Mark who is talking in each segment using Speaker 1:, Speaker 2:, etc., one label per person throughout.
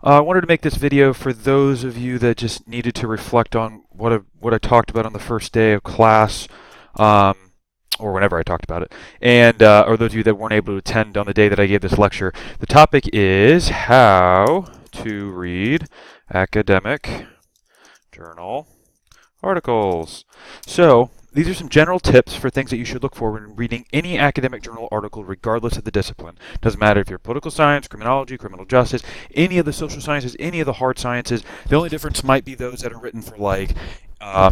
Speaker 1: I wanted to make this video for those of you that just needed to reflect on what I talked about on the first day of class, um, or whenever I talked about it, and or those of you that weren't able to attend on the day that I gave this lecture. The topic is how to read academic journal articles. So, these are some general tips for things that you should look for when reading any academic journal article, regardless of the discipline. Doesn't matter if you're political science, criminology, criminal justice, any of the social sciences, any of the hard sciences. The only difference might be those that are written for like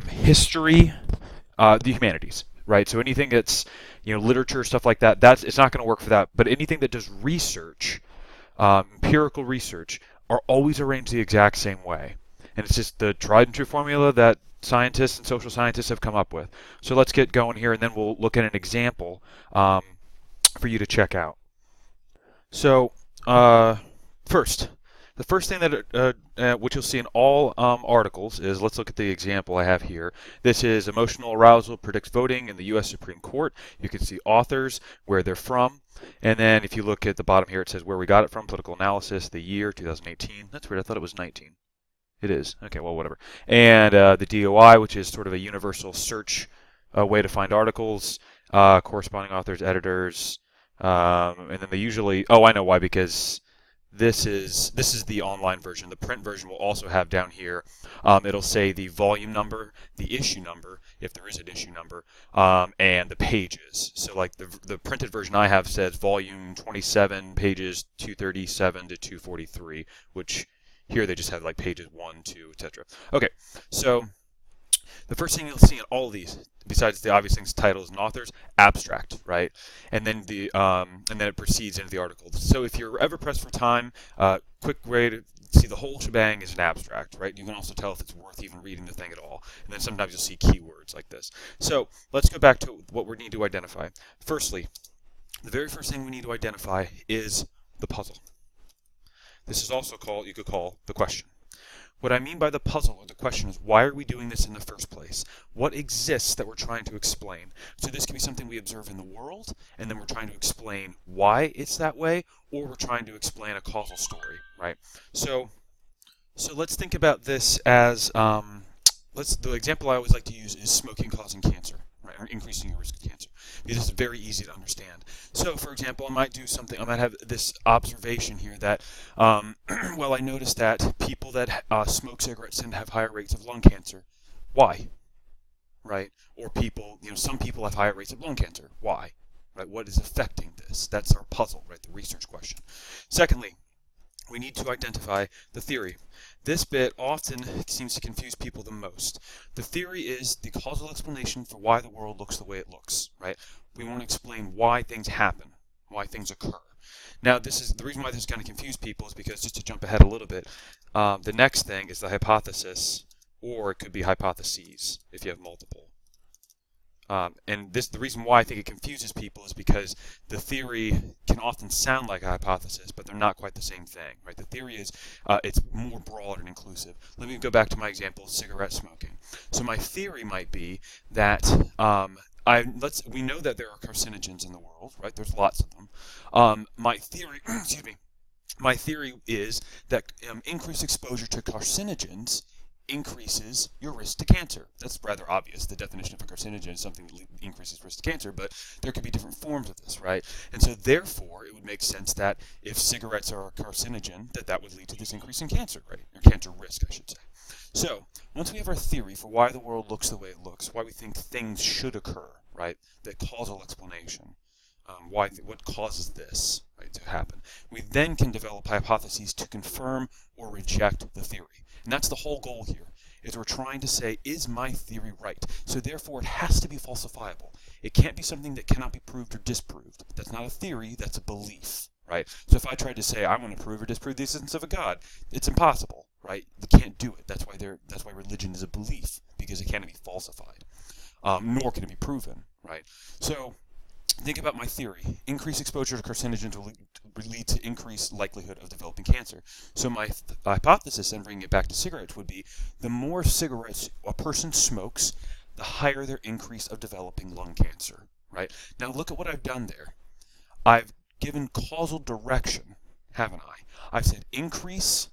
Speaker 1: history, the humanities, right? So anything that's literature, stuff like that, that's it's not going to work for that. But anything that does research, empirical research, are always arranged the exact same way. And it's just the tried and true formula that scientists and social scientists have come up with. So let's get going here, and then we'll look at an example for you to check out. So first, the first thing that which you'll see in all articles is, let's look at the example I have here. This is emotional arousal predicts voting in the U.S. Supreme Court. You can see authors, where they're from, and then if you look at the bottom here, it says where we got it from, political analysis, the year 2018. That's weird. I thought it was 19. It is. Okay, well, whatever. And the DOI, which is sort of a universal search way to find articles, corresponding authors, editors, and then they usually. Oh, I know why, because this is the online version. The print version will also have down here. It'll say the volume number, the issue number, if there is an issue number, and the pages. So like the printed version I have says volume 27, pages 237 to 243, which here they just have like pages 1, 2, etc. Okay, so the first thing you'll see in all of these, besides the obvious things, titles and authors, abstract, right? And then it proceeds into the article. So if you're ever pressed for time, quick way to see the whole shebang is an abstract, right? You can also tell if it's worth even reading the thing at all. And then sometimes you'll see keywords like this. So let's go back to what we need to identify. Firstly, the very first thing we need to identify is the puzzle. This is also you could call the question. What I mean by the puzzle or the question is, why are we doing this in the first place? What exists that we're trying to explain? So this can be something we observe in the world, and then we're trying to explain why it's that way, or we're trying to explain a causal story, right? So let's think about this as, the example I always like to use is smoking causing cancer, right, or increasing your risk of cancer, because it's very easy to understand. So, for example, I might have this observation here that, well, I noticed that people that smoke cigarettes tend to have higher rates of lung cancer. Why? Right? Or some people have higher rates of lung cancer. Why? Right? What is affecting this? That's our puzzle, right? The research question. Secondly, we need to identify the theory. This bit often seems to confuse people the most. The theory is the causal explanation for why the world looks the way it looks, right? We want to explain why things happen, why things occur. Now, this is the reason why this is going to confuse people is because, just to jump ahead a little bit, the next thing is the hypothesis, or it could be hypotheses if you have multiple. And the reason why I think it confuses people is because the theory can often sound like a hypothesis, but they're not quite the same thing, right? The theory is it's more broad and inclusive. Let me go back to my example of cigarette smoking. So my theory might be that we know that there are carcinogens in the world, right? There's lots of them. My theory, excuse me, my theory is that increased exposure to carcinogens increases your risk to cancer. That's rather obvious. The definition of a carcinogen is something that increases risk to cancer, but there could be different forms of this, right? And so therefore, it would make sense that if cigarettes are a carcinogen, that would lead to this increase in cancer, right? Or cancer risk, I should say. So once we have our theory for why the world looks the way it looks, why we think things should occur, right? The causal explanation. What causes this, right, to happen. We then can develop hypotheses to confirm or reject the theory. And that's the whole goal here, is we're trying to say, is my theory right? So therefore, it has to be falsifiable. It can't be something that cannot be proved or disproved. That's not a theory, that's a belief, right? So if I tried to say, I want to prove or disprove the existence of a God, it's impossible, right? You can't do it. That's why religion is a belief, because it can't be falsified, nor can it be proven, right? So think about my theory. Increased exposure to carcinogens will lead to increased likelihood of developing cancer. So my hypothesis, and bringing it back to cigarettes, would be the more cigarettes a person smokes, the higher their increase of developing lung cancer, right? Now look at what I've done there. I've given causal direction, haven't I? I've said increase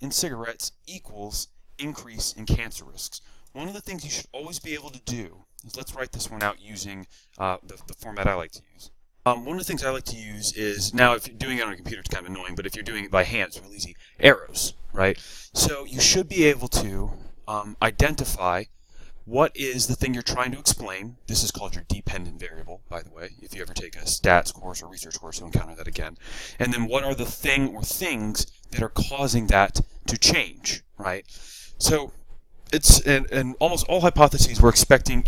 Speaker 2: in cigarettes equals increase in cancer risks. One of the things you should always be able to do is, let's write this one out using the format I like to use. One of the things I like to use is, now if you're doing it on a computer it's kind of annoying, but if you're doing it by hand it's real easy, arrows, right? So you should be able to identify what is the thing you're trying to explain. This is called your dependent variable, by the way. If you ever take a stats course or research course, you'll encounter that again. And then what are the thing or things that are causing that to change, right? So it's in almost all hypotheses we're expecting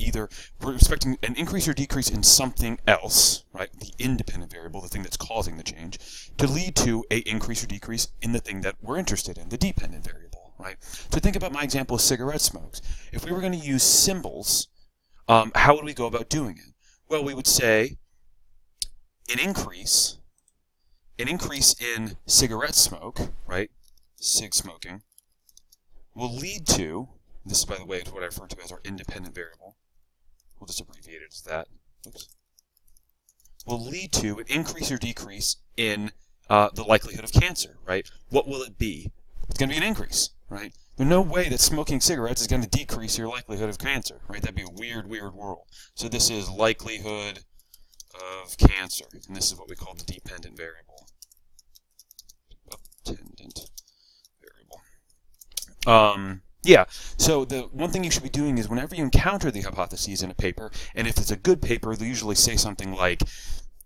Speaker 2: an increase or decrease in something else, right? The independent variable, the thing that's causing the change, to lead to a increase or decrease in the thing that we're interested in, the dependent variable, right? So think about my example of cigarette smokes. If we were going to use symbols, how would we go about doing it? Well, we would say an increase in cigarette smoke, right? Cig smoking, will lead to, this is, by the way, what I refer to as our independent variable. We'll just abbreviate it as that. Oops. Will lead to an increase or decrease in the likelihood of cancer, right? What will it be? It's going to be an increase, right? There's no way that smoking cigarettes is going to decrease your likelihood of cancer, right? That'd be a weird, weird world. So this is likelihood of cancer, and this is what we call the dependent variable. Dependent variable. Yeah, so the one thing you should be doing is whenever you encounter the hypotheses in a paper, and if it's a good paper, they'll usually say something like,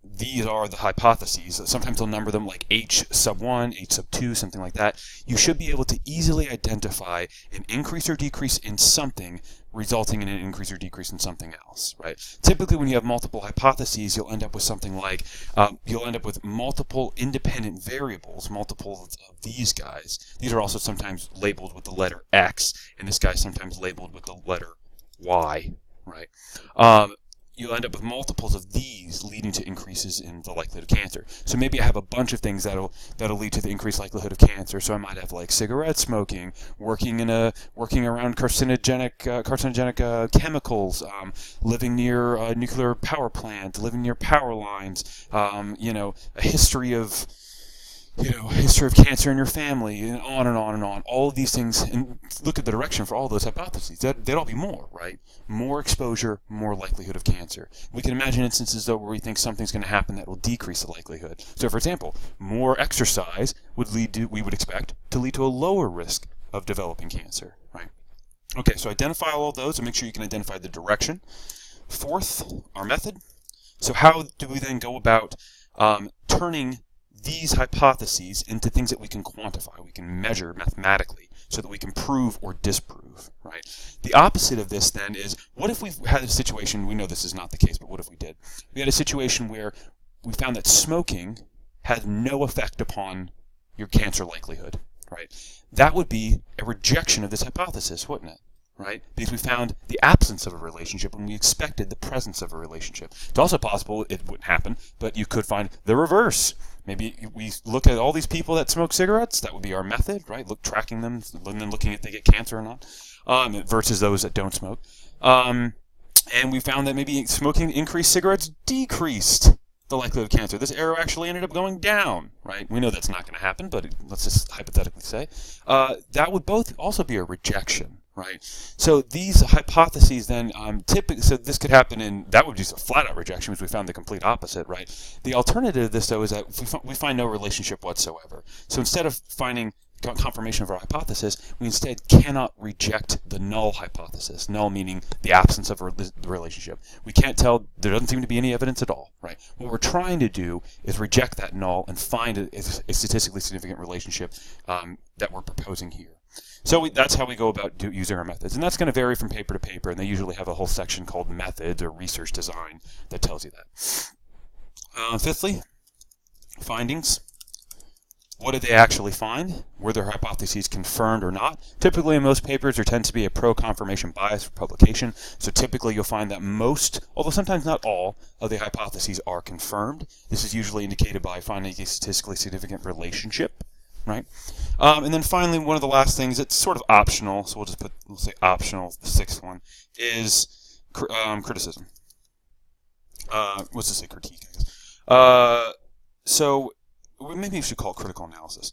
Speaker 2: these are the hypotheses. Sometimes they'll number them like H sub 1, H sub 2, something like that. You should be able to easily identify an increase or decrease in something resulting in an increase or decrease in something else, right? Typically when you have multiple hypotheses, you'll end up with something like, you'll end up with multiple independent variables, multiple of these guys. These are also sometimes labeled with the letter X, and this guy's sometimes labeled with the letter Y, right? You'll end up with multiples of these leading to increases in the likelihood of cancer. So maybe I have a bunch of things that'll lead to the increased likelihood of cancer. So I might have like cigarette smoking, working around carcinogenic chemicals, living near a nuclear power plant, living near power lines, a history of cancer in your family, and on and on and on. All of these things, and look at the direction for all those hypotheses. They'd all be more, right? More exposure, more likelihood of cancer. We can imagine instances, though, where we think something's going to happen that will decrease the likelihood. So, for example, more exercise we would expect to lead to a lower risk of developing cancer, right? Okay, so identify all of those and make sure you can identify the direction. Fourth, our method. So how do we then go about turning these hypotheses into things that we can quantify, we can measure mathematically, so that we can prove or disprove, right? The opposite of this then is, what if we had a situation, we know this is not the case, but what if we did? We had a situation where we found that smoking had no effect upon your cancer likelihood, right? That would be a rejection of this hypothesis, wouldn't it? Right? Because we found the absence of a relationship when we expected the presence of a relationship. It's also possible it wouldn't happen, but you could find the reverse. Maybe we look at all these people that smoke cigarettes. That would be our method, right? Tracking them, and then looking if they get cancer or not, versus those that don't smoke. And we found that maybe smoking increased cigarettes decreased the likelihood of cancer. This arrow actually ended up going down, right? We know that's not going to happen, but let's just hypothetically say. That would both also be a rejection. Right. So these hypotheses then typically, so this could happen that would be just a flat-out rejection because we found the complete opposite, right? The alternative to this, though, is that we find no relationship whatsoever. So instead of finding confirmation of our hypothesis, we instead cannot reject the null hypothesis. Null meaning the absence of the relationship. We can't tell, there doesn't seem to be any evidence at all, right? What we're trying to do is reject that null and find a statistically significant relationship that we're proposing here. So that's how we go about using our methods. And that's going to vary from paper to paper, and they usually have a whole section called methods or research design that tells you that. Fifthly, findings. What did they actually find? Were their hypotheses confirmed or not? Typically in most papers there tends to be a pro-confirmation bias for publication, so typically you'll find that most, although sometimes not all, of the hypotheses are confirmed. This is usually indicated by finding a statistically significant relationship. Right, and then finally, one of the last things, it's sort of optional, so we'll say optional, the sixth one, is criticism. What's to say, critique, I guess. So maybe we should call it critical analysis.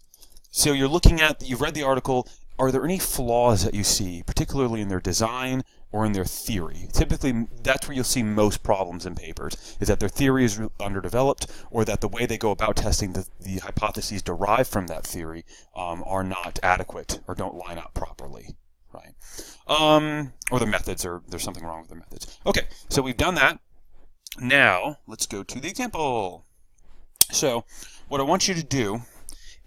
Speaker 2: So you've read the article. Are there any flaws that you see, particularly in their design or in their theory? Typically, that's where you'll see most problems in papers, is that their theory is underdeveloped, or that the way they go about testing the hypotheses derived from that theory are not adequate or don't line up properly, right? Or the methods, or there's something wrong with the methods. Okay, so we've done that. Now, let's go to the example. So, what I want you to do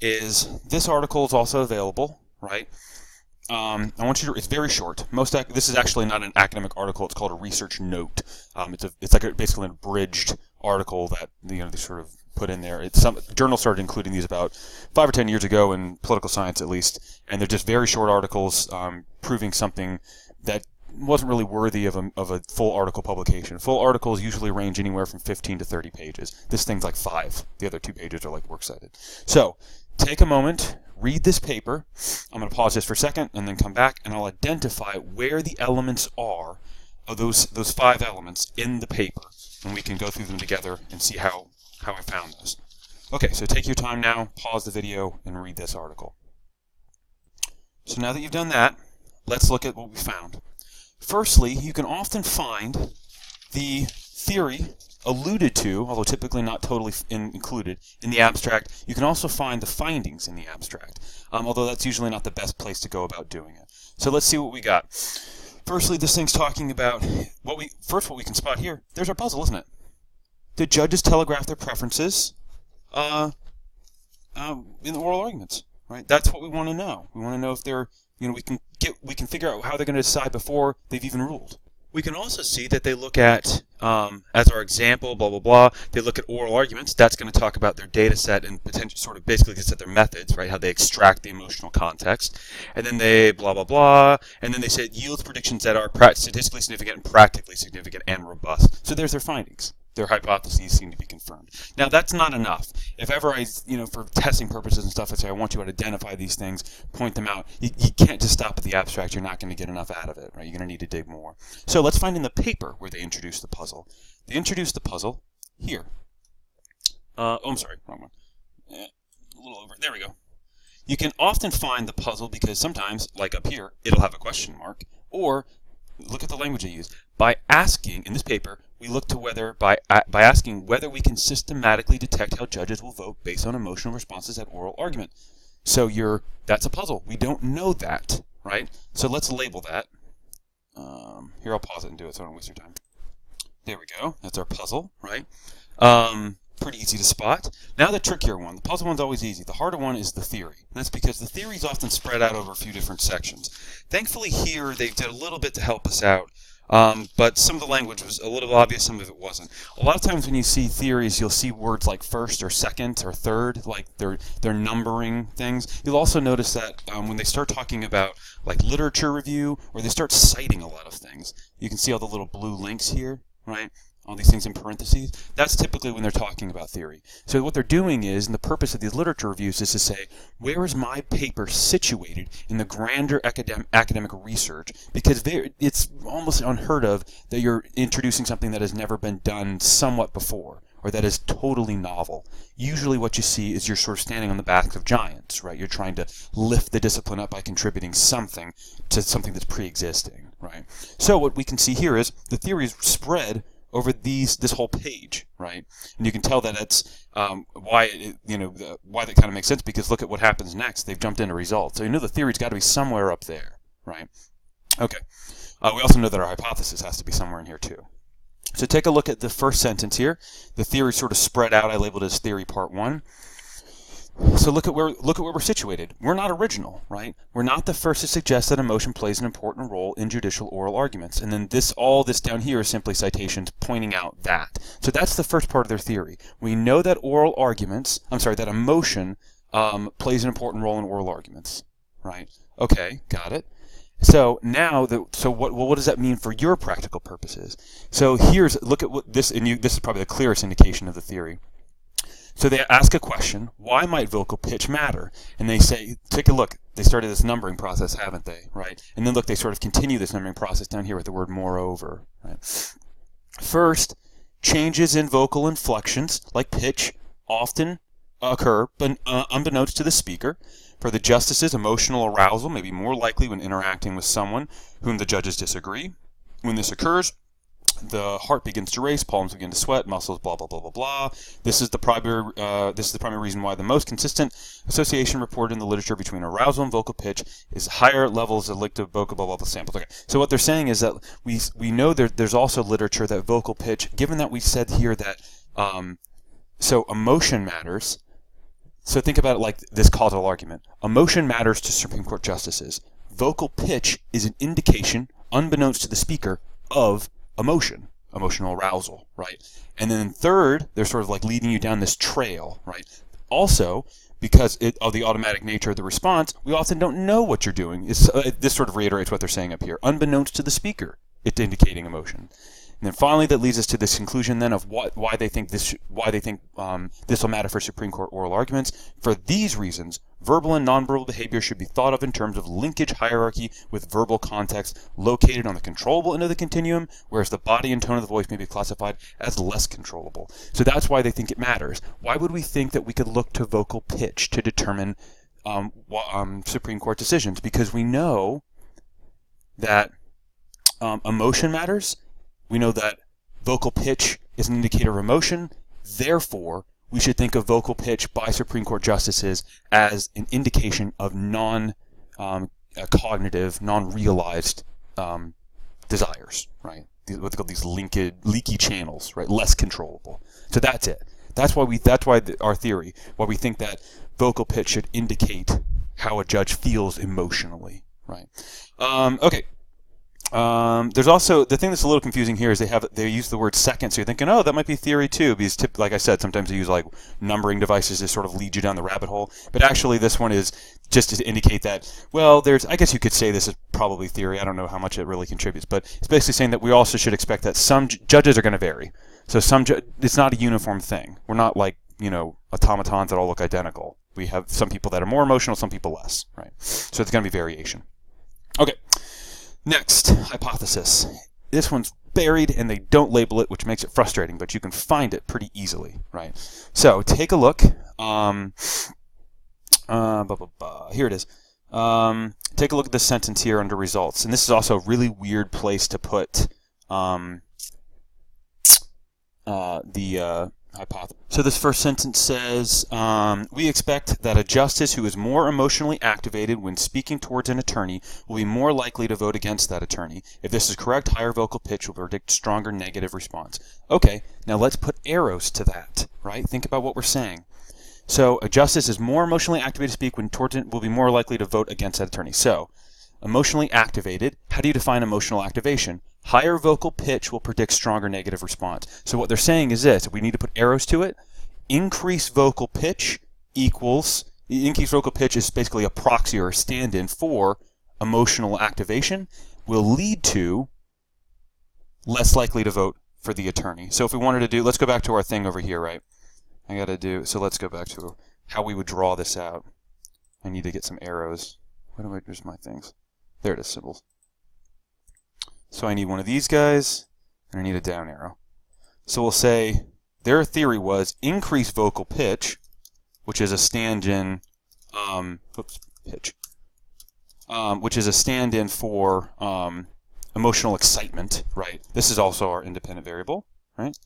Speaker 2: is, this article is also available, right? I want you to. It's very short. This is actually not an academic article. It's called a research note. It's like basically an abridged article that they sort of put in there. Journals started including these about 5 or 10 years ago in political science, at least, and they're just very short articles proving something that wasn't really worthy of a full article publication. Full articles usually range anywhere from 15 to 30 pages. This thing's like 5. The other 2 pages are like works cited. So take a moment. Read this paper. I'm going to pause this for a second and then come back, and I'll identify where the elements are of those 5 elements in the paper, and we can go through them together and see how I found those. Okay, so take your time now, pause the video, and read this article. So now that you've done that, let's look at what we found. Firstly, you can often find the theory alluded to, although typically not totally included, in the abstract. You can also find the findings in the abstract, although that's usually not the best place to go about doing it. So let's see what we got. Firstly, this thing's talking about what we can spot here. There's our puzzle, isn't it? The judges telegraph their preferences in the oral arguments, right? That's what we want to know. We want to know if they're, we can figure out how they're going to decide before they've even ruled. We can also see that they look at, as our example, blah, blah, blah, they look at oral arguments. That's going to talk about their data set and potential, sort of basically gets at their methods, right, how they extract the emotional context. And then they blah, blah, blah, and then they say it yields predictions that are statistically significant and practically significant and robust. So there's their findings. Their hypotheses seem to be confirmed. Now, that's not enough. If ever I, for testing purposes and stuff, I say, I want you to identify these things, point them out. You can't just stop at the abstract. You're not going to get enough out of it, right? You're going to need to dig more. So let's find in the paper where they introduce the puzzle. They introduce the puzzle here. I'm sorry, wrong one. A little over. There we go. You can often find the puzzle because sometimes, like up here, it'll have a question mark. Or, look at the language they use. By asking, in this paper, we look to whether, by asking whether we can systematically detect how judges will vote based on emotional responses at oral argument. So that's a puzzle. We don't know that, right? So let's label that. Here, I'll pause it and do it so I don't waste your time. There we go. That's our puzzle, right? Pretty easy to spot. Now the trickier one. The puzzle one's always easy. The harder one is the theory. And that's because the theory is often spread out over a few different sections. Thankfully here, they did a little bit to help us out. But some of the language was a little obvious, some of it wasn't. A lot of times when you see theories, you'll see words like first or second or third, like they're numbering things. You'll also notice that when they start talking about like literature review, or they start citing a lot of things, you can see all the little blue links here, right? All these things in parentheses. That's typically when they're talking about theory. So what they're doing is, and the purpose of these literature reviews is to say, where is my paper situated in the grander academic research? Because it's almost unheard of that you're introducing something that has never been done somewhat before, or that is totally novel. Usually what you see is you're sort of standing on the backs of giants, right? You're trying to lift the discipline up by contributing something to something that's pre-existing, right? So what we can see here is the theory is spread over this whole page, right? And you can tell that it's why that kind of makes sense, because look at what happens next. They've jumped into results. So the theory's got to be somewhere up there, right? Okay. We also know that our hypothesis has to be somewhere in here too. So take a look at the first sentence here. The theory sort of spread out. I labeled it as theory part 1. So look at where we're situated. We're not original, right? We're not the first to suggest that emotion plays an important role in judicial oral arguments. And then all this down here is simply citations pointing out that. So that's the first part of their theory. We know that that emotion plays an important role in oral arguments, right? Okay, got it. So now, what does that mean for your practical purposes? So look at what this, and this is probably the clearest indication of the theory. So they ask a question, why might vocal pitch matter? And they say, take a look, they started this numbering process, haven't they, right? And then look, they sort of continue this numbering process down here with the word moreover, right? First, changes in vocal inflections, like pitch, often occur, but unbeknownst to the speaker. For the justices, emotional arousal may be more likely when interacting with someone whom the judges disagree. When this occurs, the heart begins to race, palms begin to sweat, muscles, blah, blah, blah, blah, blah. This is the primary reason why the most consistent association reported in the literature between arousal and vocal pitch is higher levels of elictive vocal, blah, blah, blah samples. Okay. So what they're saying is that we know there's also literature that vocal pitch, given that we said here that, so emotion matters. So think about it like this causal argument. Emotion matters to Supreme Court justices. Vocal pitch is an indication, unbeknownst to the speaker, of emotional arousal, right? And then third, they're sort of like leading you down this trail, right? Also, because of the automatic nature of the response, we often don't know what you're doing. This sort of reiterates what they're saying up here. Unbeknownst to the speaker, it's indicating emotion. And then finally, that leads us to this conclusion then of why they think this will matter for Supreme Court oral arguments. For these reasons, verbal and nonverbal behavior should be thought of in terms of linkage hierarchy with verbal context located on the controllable end of the continuum, whereas the body and tone of the voice may be classified as less controllable. So that's why they think it matters. Why would we think that we could look to vocal pitch to determine Supreme Court decisions? Because we know that emotion matters. We know that vocal pitch is an indicator of emotion. Therefore, we should think of vocal pitch by Supreme Court justices as an indication of non-cognitive, non-realized desires, right? What they call these leaky channels, right? Less controllable. So that's it. That's why our theory, why we think that vocal pitch should indicate how a judge feels emotionally, right? Okay. There's also the thing that's a little confusing here is they use the word second, so you're thinking, oh, that might be theory too, because like I said, sometimes they use like numbering devices to sort of lead you down the rabbit hole. But actually, this one is just to indicate that, well, I guess you could say this is probably theory. I don't know how much it really contributes, but it's basically saying that we also should expect that some judges are going to vary. So it's not a uniform thing. We're not like automatons that all look identical. We have some people that are more emotional, some people less, right? So it's going to be variation. Okay. Next, hypothesis. This one's buried and they don't label it, which makes it frustrating, but you can find it pretty easily, right? So take a look. Here it is. Take a look at this sentence here under results. And this is also a really weird place to put the hypothesis. So this first sentence says, we expect that a justice who is more emotionally activated when speaking towards an attorney will be more likely to vote against that attorney. If this is correct, higher vocal pitch will predict stronger negative response. Okay, now let's put arrows to that, right? Think about what we're saying. So a justice is more emotionally activated to speak when towards it will be more likely to vote against that attorney. So emotionally activated, how do you define emotional activation? Higher vocal pitch will predict stronger negative response. So what they're saying is this, we need to put arrows to it. Increased vocal pitch is basically a proxy or a stand-in for emotional activation, will lead to less likely to vote for the attorney. So if we wanted to do, let's go back to our thing over here, right? So let's go back to how we would draw this out. I need to get some arrows. Where's my things? There it is, symbols. So I need one of these guys, and I need a down arrow. So we'll say their theory was increased vocal pitch, which is a stand-in, which is a stand-in for emotional excitement, right? This is also our independent variable, right?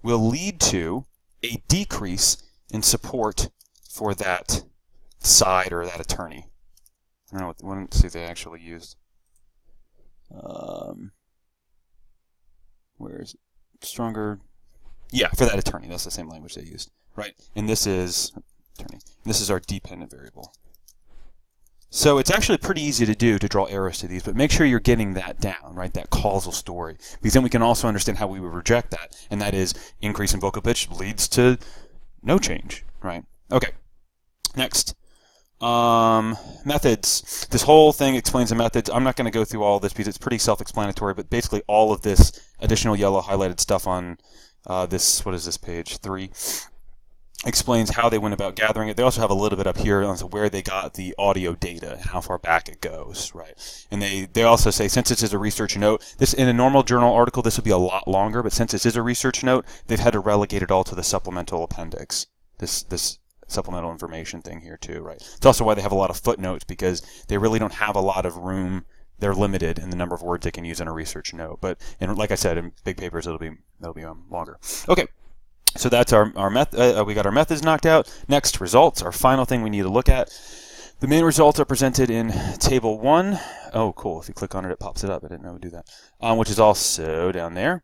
Speaker 2: Will lead to a decrease in support for that side or that attorney. I don't know, let's see if they actually used. Where is it? Stronger? Yeah, for that attorney. That's the same language they used, right? And this is attorney. This is our dependent variable. So it's actually pretty easy to do to draw arrows to these, but make sure you're getting that down, right? That causal story, because then we can also understand how we would reject that, and that is increase in vocal pitch leads to no change, right? Okay. Next. Methods. This whole thing explains the methods. I'm not going to go through all of this because it's pretty self-explanatory, but basically all of this additional yellow highlighted stuff on this, what is this, page 3, explains how they went about gathering it. They also have a little bit up here on where they got the audio data and how far back it goes, right? And they also say, since this is a research note, this in a normal journal article, this would be a lot longer, but since this is a research note, they've had to relegate it all to the supplemental appendix. This supplemental information thing here too, right? It's also why they have a lot of footnotes, because they really don't have a lot of room. They're limited in the number of words they can use in a research note. But like I said, in big papers, that'll be longer. Okay. So that's our we got our methods knocked out. Next, results, our final thing we need to look at. The main results are presented in Table 1. Oh, cool. If you click on it, it pops it up. I didn't know it would do that. Which is also down there.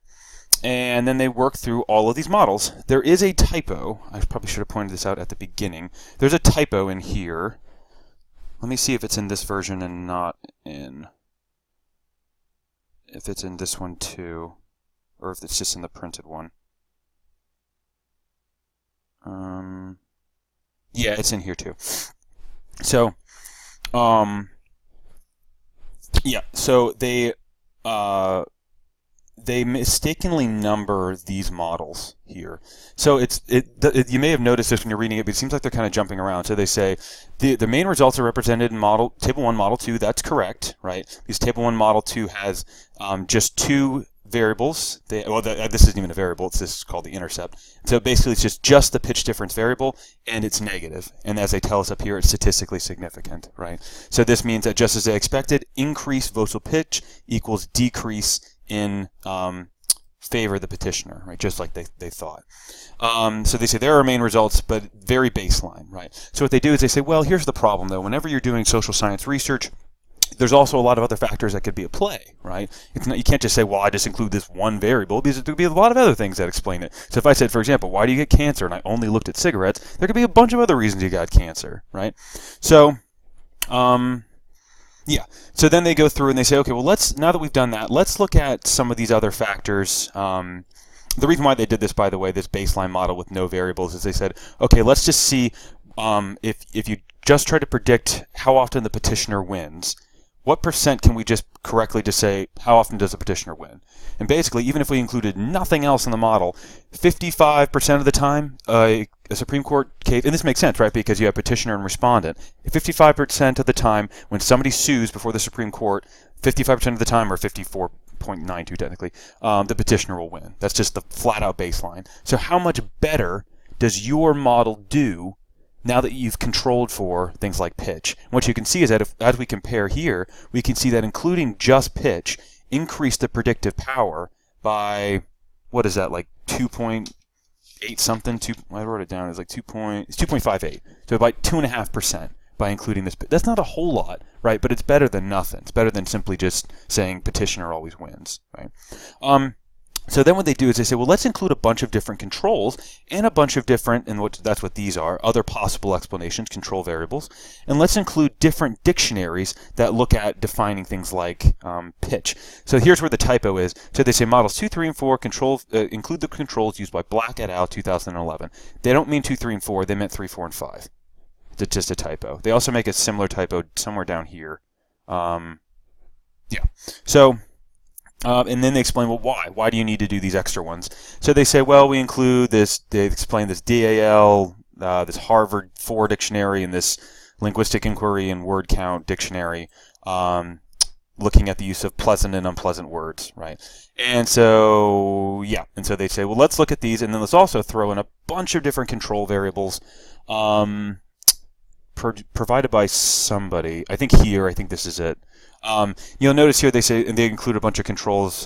Speaker 2: And then they work through all of these models. There is a typo. I probably should have pointed this out at the beginning. There's a typo in here. Let me see if it's in this version and not in... if it's in this one too. Or if it's just in the printed one. Yeah, it's in here too. So, yeah, so they mistakenly number these models here. So you may have noticed this when you're reading it, but it seems like they're kind of jumping around. So they say the main results are represented in Table 1, Model 2. That's correct, right? Because Table 1, Model 2 has just two variables. This isn't even a variable. This is called the intercept. So basically, it's just the pitch difference variable, and it's negative. And as they tell us up here, it's statistically significant, right? So this means that just as they expected, increased vocal pitch equals decrease in favor of the petitioner, right? Just like they thought. So they say there are main results, but very baseline, right? So what they do is they say, well, here's the problem, though. Whenever you're doing social science research, there's also a lot of other factors that could be at play, right? You can't just say, well, I just include this one variable, because there could be a lot of other things that explain it. So if I said, for example, why do you get cancer, and I only looked at cigarettes, there could be a bunch of other reasons you got cancer, right? So, yeah. So then they go through and they say, okay, well, now that we've done that, let's look at some of these other factors. The reason why they did this, by the way, this baseline model with no variables, is they said, okay, let's just see if you just try to predict how often the petitioner wins, what percent can we just correctly just say, how often does the petitioner win? And basically, even if we included nothing else in the model, 55% of the time, a Supreme Court case, and this makes sense, right, because you have petitioner and respondent, 55% of the time, when somebody sues before the Supreme Court, 55% of the time, or 54.92 technically, the petitioner will win. That's just the flat-out baseline. So how much better does your model do now that you've controlled for things like pitch? And what you can see is that as we compare here, we can see that including just pitch increased the predictive power by, what is that, like 2.8 something? I wrote it down. It's like 2.58. So by 2.5% by including this. That's not a whole lot, right? But it's better than nothing. It's better than simply just saying petitioner always wins, right? So then what they do is they say, well, let's include a bunch of different controls and a bunch of different, and that's what these are, other possible explanations, control variables, and let's include different dictionaries that look at defining things like pitch. So here's where the typo is. So they say models 2, 3, and 4 include the controls used by Black et al. 2011. They don't mean 2, 3, and 4. They meant 3, 4, and 5. It's just a typo. They also make a similar typo somewhere down here. Yeah. So... and then they explain, well, why? Why do you need to do these extra ones? So they say, well, we include this, they explain this DAL, this Harvard 4 dictionary, and this linguistic inquiry and word count dictionary, looking at the use of pleasant and unpleasant words, right? And so, yeah, and so they say, well, let's look at these, and then let's also throw in a bunch of different control variables, provided by somebody. I think this is it. You'll notice here they say, and they include a bunch of controls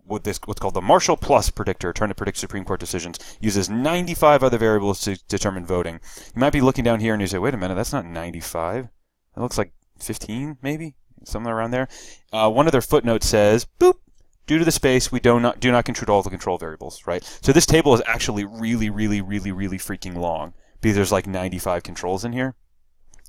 Speaker 2: with what's called the Marshall Plus predictor, trying to predict Supreme Court decisions, uses 95 other variables to determine voting. You might be looking down here and you say, wait a minute, that's not 95. That looks like 15, maybe? Somewhere around there. One of their footnotes says, boop, due to the space, we do not compute all the control variables, right? So this table is actually really, really, really, really freaking long, because there's like 95 controls in here,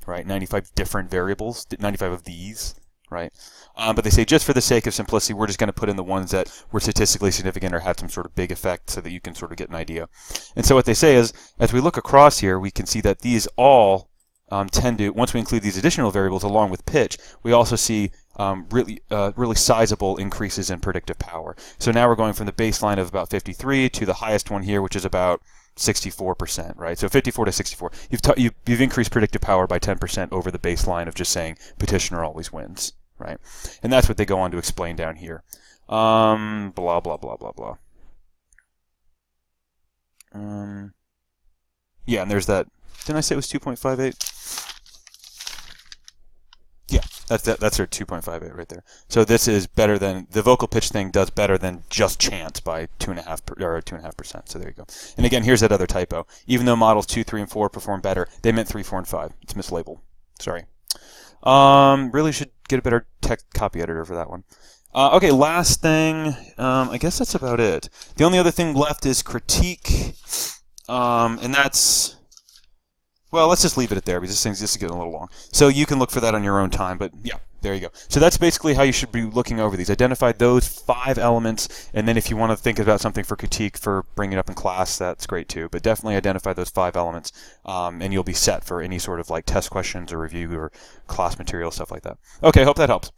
Speaker 2: right? 95 different variables, 95 of these. Right, but they say just for the sake of simplicity, we're just going to put in the ones that were statistically significant or had some sort of big effect, so that you can sort of get an idea. And so what they say is, as we look across here, we can see that these all tend to, once we include these additional variables along with pitch, we also see really sizable increases in predictive power. So now we're going from the baseline of about 53 to the highest one here, which is about 64%, right? So 54 to 64. You've increased predictive power by 10% over the baseline of just saying petitioner always wins, right? And that's what they go on to explain down here. Blah, blah, blah, blah, blah. Yeah, and there's that Didn't I say it was 2.58? Yeah, that's our 2.58 right there. So this is better than the vocal pitch thing does better than just chant by 2.5%. So there you go. And again, here's that other typo. Even though models 2, 3, and 4 perform better, they meant 3, 4, and 5. It's mislabeled. Sorry. Really should get a better text copy editor for that one. Okay, last thing. I guess that's about it. The only other thing left is critique, and that's. Well, let's just leave it at there because this is getting a little long. So you can look for that on your own time, but yeah, there you go. So that's basically how you should be looking over these. Identify those 5 elements, and then if you want to think about something for critique for bringing it up in class, that's great too. But definitely identify those 5 elements, and you'll be set for any sort of like test questions or review or class material, stuff like that. Okay, hope that helps.